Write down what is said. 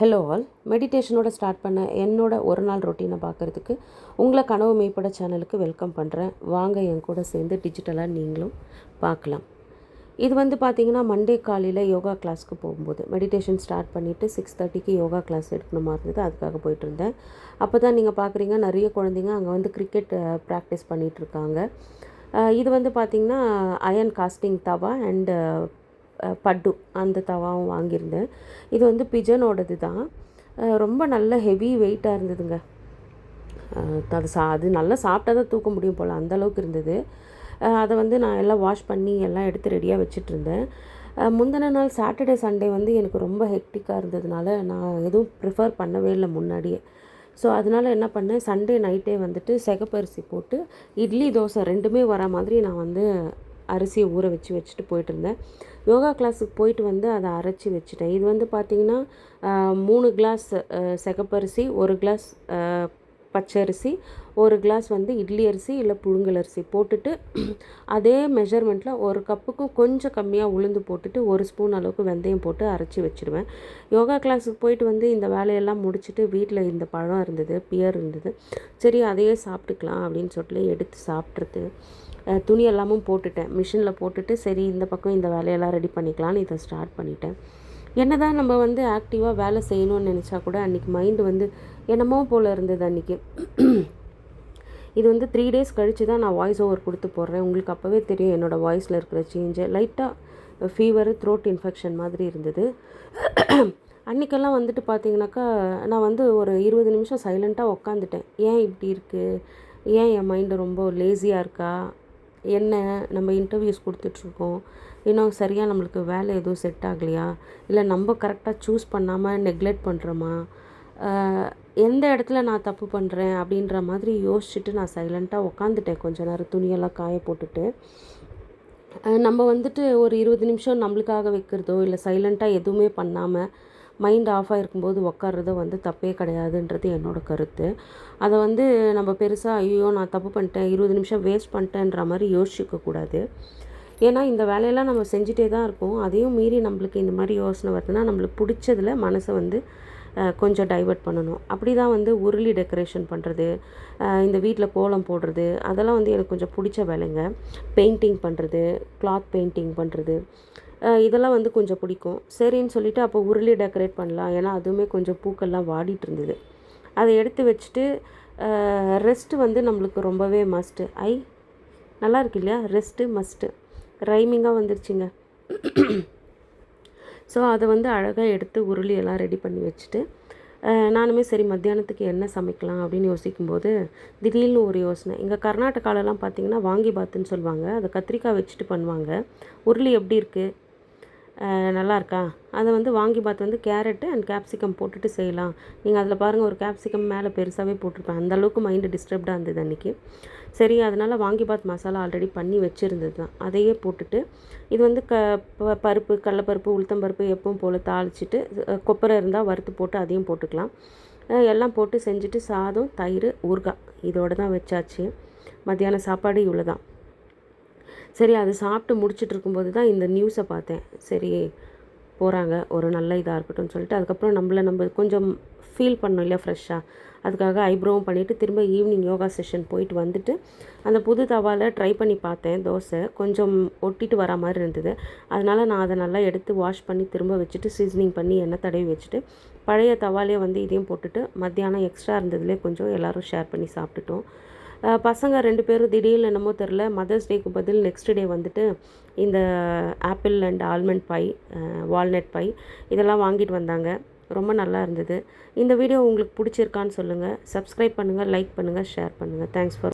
Hello all, மெடிடேஷனோட start பண்ண என்னோட ஒரு நாள் ரொட்டீனை பார்க்குறதுக்கு உங்களை கனவு மெய்ப்பட சேனலுக்கு வெல்கம் பண்ணுறேன். வாங்க என் கூட சேர்ந்து டிஜிட்டலாக நீங்களும் பார்க்கலாம். இது பார்த்திங்கன்னா மண்டே காலையில் யோகா கிளாஸ்க்கு போகும்போது மெடிடேஷன் ஸ்டார்ட் பண்ணிவிட்டு 6:30க்கு யோகா கிளாஸ் எடுக்கணுமா இருந்தது. அதுக்காக போயிட்டுருந்தேன். அப்போ தான் நீங்கள் பார்க்குறீங்க நிறைய குழந்தைங்க அங்கே கிரிக்கெட் ப்ராக்டிஸ் பண்ணிகிட்ருக்காங்க. இது பார்த்திங்கன்னா அயன் காஸ்டிங் தவா அண்டு பட்டு அந்த தவாவும் வாங்கியிருந்தேன். இது பிஜனோடது தான். ரொம்ப நல்ல ஹெவி வெயிட்டாக இருந்ததுங்க. அது நல்லா சாப்பிட்டா தான் தூக்க முடியும் போல் அந்தளவுக்கு இருந்தது. அதை நான் எல்லாம் வாஷ் பண்ணி எல்லாம் எடுத்து ரெடியாக வச்சிட்ருந்தேன். முந்தின நாள் சாட்டர்டே சண்டே எனக்கு ரொம்ப ஹெக்டிக்காக இருந்ததுனால நான் எதுவும் ப்ரிஃபர் பண்ணவே இல்லை முன்னாடியே. ஸோ அதனால் என்ன பண்ணேன், சண்டே நைட்டே சிகப்பரிசி போட்டு இட்லி தோசை ரெண்டுமே வர மாதிரி நான் அரிசியை ஊற வச்சுட்டு போயிட்டுருந்தேன். யோகா கிளாஸுக்கு போயிட்டு அதை அரைச்சி வச்சுட்டேன். இது பார்த்திங்கன்னா 3 கிளாஸ் சிகப்பரிசி, 1 கிளாஸ் பச்சரிசி, 1 கிளாஸ் இட்லி அரிசி இல்லை புழுங்கல் அரிசி போட்டுட்டு அதே மெஷர்மெண்ட்டில் 1 கப்புக்கும் கொஞ்சம் கம்மியாக உளுந்து போட்டுட்டு 1 ஸ்பூன் அளவுக்கு வெந்தயம் போட்டு அரைச்சி வச்சுடுவேன். யோகா கிளாஸுக்கு போயிட்டு இந்த வேலையெல்லாம் முடிச்சுட்டு வீட்டில் இந்த பழம் இருந்தது, பியர் இருந்தது. சரி அதையே சாப்பிட்டுக்கலாம் அப்படின்னு சொல்லிட்டு எடுத்து சாப்பிட்றது. துணி எல்லாமும் போட்டுட்டேன், மிஷினில் போட்டுட்டு சரி இந்த பக்கம் இந்த வேலையெல்லாம் ரெடி பண்ணிக்கலான்னு இதை ஸ்டார்ட் பண்ணிட்டேன். என்ன தான் நம்ம ஆக்டிவாக வேலை செய்யணும்னு நினச்சா கூட அன்றைக்கி மைண்டு என்னமோ போல் இருந்தது அன்றைக்கி. இது 3 டேஸ் கழித்து தான் நான் வாய்ஸ் ஓவர் கொடுத்து போடுறேன். உங்களுக்கு அப்போவே தெரியும் என்னோடய வாய்ஸில் இருக்கிற சேஞ்சு. லைட்டாக ஃபீவர், த்ரோட் இன்ஃபெக்ஷன் மாதிரி இருந்தது. அன்றைக்கெல்லாம் பார்த்தீங்கன்னாக்கா நான் ஒரு 20 நிமிஷம் சைலண்ட்டாக உக்காந்துட்டேன். ஏன் இப்படி இருக்குது, ஏன் என் மைண்டு ரொம்ப லேசியாக இருக்கா, என்ன நம்ம இன்டர்வியூஸ் கொடுத்துட்ருக்கோம், இன்னும் சரியாக நம்மளுக்கு வேலை எதுவும் செட் ஆகலையா, இல்லை நம்ம கரெக்டாக சூஸ் பண்ணாமல் நெக்லெக்ட் பண்ணுறோமா, எந்த இடத்துல நான் தப்பு பண்ணுறேன் அப்படின்ற மாதிரி யோசிச்சுட்டு நான் சைலண்ட்டாக உக்காந்துட்டேன். கொஞ்சம் நேரம் துணியெல்லாம் காய போட்டுட்டு நம்ம ஒரு 20 நிமிஷம் நம்மளுக்காக வைக்கிறதோ இல்லை சைலண்ட்டாக எதுவுமே பண்ணாமல் மைண்ட் ஆஃப் ஆகிருக்கும்போது உட்கார்றதோ தப்பே கிடையாதுன்றது என்னோடய கருத்து. அதை நம்ம பெருசாக ஐயோ நான் தப்பு பண்ணிட்டேன், 20 நிமிஷம் வேஸ்ட் பண்ணிட்டேன்ற மாதிரி யோசிக்கக்கூடாது. ஏன்னா இந்த வேலையெல்லாம் நம்ம செஞ்சுட்டே தான் இருக்கோம். அதையும் மீறி நம்மளுக்கு இந்த மாதிரி யோசனை வருதுன்னா நம்மளுக்கு பிடிச்சதில் மனசை கொஞ்சம் டைவர்ட் பண்ணணும். அப்படி தான் உருளி டெக்கரேஷன் பண்ணுறது, இந்த வீட்டில் கோலம் போடுறது, அதெல்லாம் எனக்கு கொஞ்சம் பிடிச்ச வேலைங்க. பெயிண்டிங் பண்ணுறது, கிளாத் பெயிண்டிங் பண்ணுறது, இதெல்லாம் கொஞ்சம் பிடிக்கும். சரின்னு சொல்லிவிட்டு அப்போ உருளி டெக்கரேட் பண்ணலாம். ஏன்னா அதுவுமே கொஞ்சம் பூக்கள்லாம் வாடிட்டு இருந்தது. அதை எடுத்து வச்சுட்டு ரெஸ்ட்டு நம்மளுக்கு ரொம்பவே மஸ்ட்டு. நல்லா இருக்கு இல்லையா, ரெஸ்ட்டு மஸ்ட்டு, ரைமிங்காக வந்துருச்சுங்க. ஸோ அதை அழகாக எடுத்து உருளியெல்லாம் ரெடி பண்ணி வச்சுட்டு நானுமே சரி மத்தியானத்துக்கு என்ன சமைக்கலாம் அப்படின்னு யோசிக்கும்போது திடீர்னு ஒரு யோசனை. இங்கே கர்நாடகாலெலாம் பார்த்திங்கன்னா வாங்கி பாத்துன்னு சொல்லுவாங்க. அதை கத்திரிக்காய் வச்சுட்டு பண்ணுவாங்க. உருளி எப்படி இருக்குது, நல்லா இருக்கா? அதை வாங்கி பார்த்து கேரட்டு அண்ட் கேப்சிகம் போட்டுட்டு செய்யலாம். நீங்கள் அதில் பாருங்கள், ஒரு கேப்சிகம் மேலே பெருசாகவே போட்டிருப்பேன். அந்தளவுக்கு மைண்டு டிஸ்டர்ப்டாக இருந்தது அன்றைக்கி. சரி அதனால் வாங்கி பார்த்து மசாலா ஆல்ரெடி பண்ணி வச்சுருந்தது தான், அதையே போட்டுட்டு இது பருப்பு, கடலப்பருப்பு, உளுத்தம்பருப்பு எப்பவும் போல் தாளிச்சிட்டு கொப்பரை இருந்தால் வறுத்து போட்டு அதையும் போட்டுக்கலாம். எல்லாம் போட்டு செஞ்சுட்டு சாதம், தயிர், ஊறுகாய் இதோடு தான் வச்சாச்சு. மத்தியான சாப்பாடு இவ்வளோ தான். சரி அது சாப்பிட்டு முடிச்சுட்டு இருக்கும்போது தான் இந்த நியூஸை பார்த்தேன். சரி போகிறாங்க, ஒரு நல்ல இதாக இருக்கட்டும்னு சொல்லிட்டு அதுக்கப்புறம் நம்ம கொஞ்சம் ஃபீல் பண்ணோம் இல்லையா ஃப்ரெஷ்ஷாக. அதுக்காக ஐப்ரோவும் பண்ணிவிட்டு திரும்ப ஈவினிங் யோகா செஷன் போயிட்டு வந்துட்டு அந்த புது தவாவில் ட்ரை பண்ணி பார்த்தேன். தோசை கொஞ்சம் ஒட்டிட்டு வர மாதிரி இருந்தது. அதனால் நான் அதை நல்லா எடுத்து வாஷ் பண்ணி திரும்ப வச்சுட்டு சீசனிங் பண்ணி எண்ணெய் தடவி வச்சுட்டு பழைய தவாலே இதையும் போட்டுட்டு மத்தியானம் எக்ஸ்ட்ரா இருந்ததுலேயே கொஞ்சம் எல்லோரும் ஷேர் பண்ணி சாப்பிட்டுட்டோம். பசங்க 2 பேரும் திடீர்னு என்னமோ தெரில, மதர்ஸ் டேக்கு பதில் நெக்ஸ்ட் டே இந்த apple and almond pie, walnut pie இதெல்லாம் வாங்கிட்டு வந்தாங்க. ரொம்ப நல்லா இருந்தது. இந்த வீடியோ உங்களுக்கு பிடிச்சிருக்கான்னு சொல்லுங்கள். சப்ஸ்கிரைப் பண்ணுங்கள், லைக் பண்ணுங்கள், ஷேர் பண்ணுங்கள். Thanks for